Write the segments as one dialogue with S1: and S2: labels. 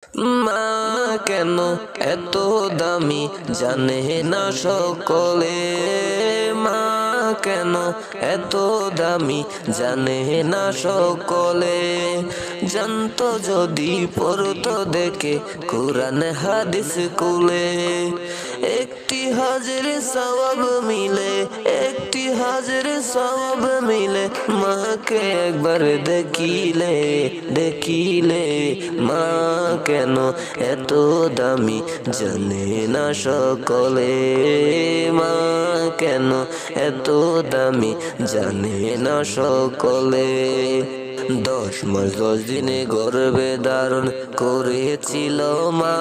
S1: মা কেন এত দামি জানে না সকলে, মা কেন এত দামি জানে না সকলে। জানতো যদি পড়তো দেখে কোরআন হাদিস কুলে, একটি হাজির সওয়াব মিলে, একটি হাজির সওয়াব মিলে। মাকে একবার দেখিলে, দেখিলে মা কেন এত দামি জানে না সকলে, মা কেন এত দামি জানে না সকলে। 10 মাস 10 দিনে গর্ভে ধারণ করেছিল মা,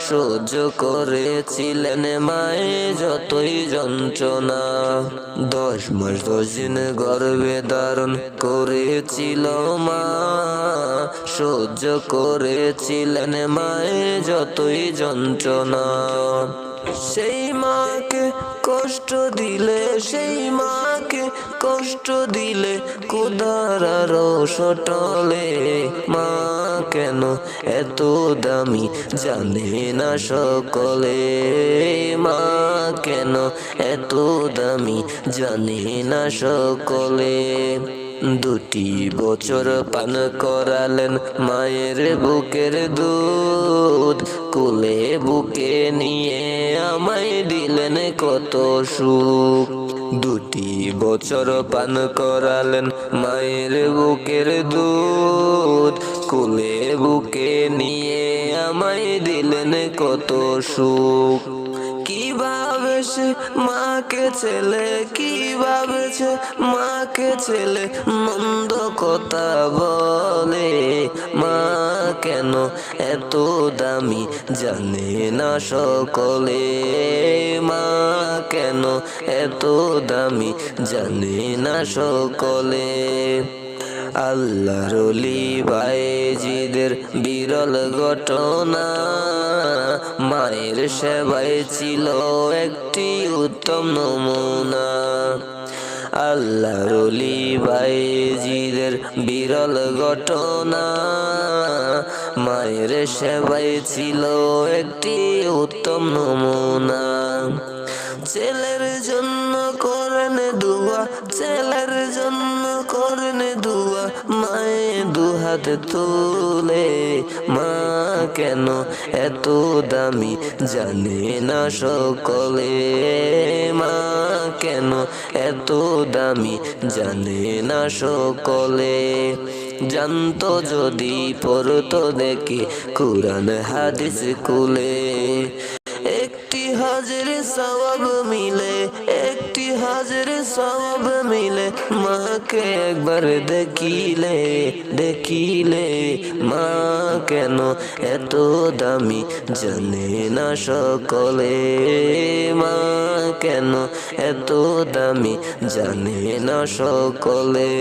S1: সহ্য করেছিলেন মায়ে যতই যন্ত্রণা। 10 মাস 10 দিন গর্ভে ধারণ করেছিল মা, সহ্য করেছিলেন মায়ে যতই যন্ত্রণা। সেই মাকে কষ্ট দিলে, সেই মাকে কষ্ট দিলে খোদার রসটলে। মা কেন এত দামি জানে না সকলে, মা কেন এত দামি জানে না সকলে। 2 বছর পান করালেন মায়ের বুকের দুধ, কোলে বুকে নিয়ে আমায় দিলেন কত সুখ। 2 বছর পান করালেন মায়ের বুকের দুধ, কোলে বুকে নিয়ে আমায় দিলেন কত সুখ। কিভাবে সে মাকে ছেলে, কিভাবে সে মাকে ছেলে মন্দ কথা বলে। মা কেন এত দামি জানে না সকলে, মা কেন এত দামি জানে না সকলে। আল্লাহর ওলি বায়েজিদের বিরল ঘটনা, মায়ের সেবায় ছিল একটি উত্তম নমুনা। আল্লাহর ওলি বায়েজিদের বিরল ঘটনা, মায়ের সেবায় ছিল একটি উত্তম নমুনা। ছেলের জন্য করেন দুয়া, ছেলের জন্য করেন দুয়া, মায়ে দুহাত তুলে। মা কেন এত দামি জানে না সকলে, মা কেন এত দামি জানে না সকলে। জানতো যদি পড়তো দেখে কোরআন হাদিস কুলে, একটি হাজির সওয়াব মিলে, একটি হাজির সওয়াব মিলে। মাকে একবার দেখিলে, দেখিলে মা কেন এত দামি জানে না সকলে, মা কেন এত দামি জানে না সকলে।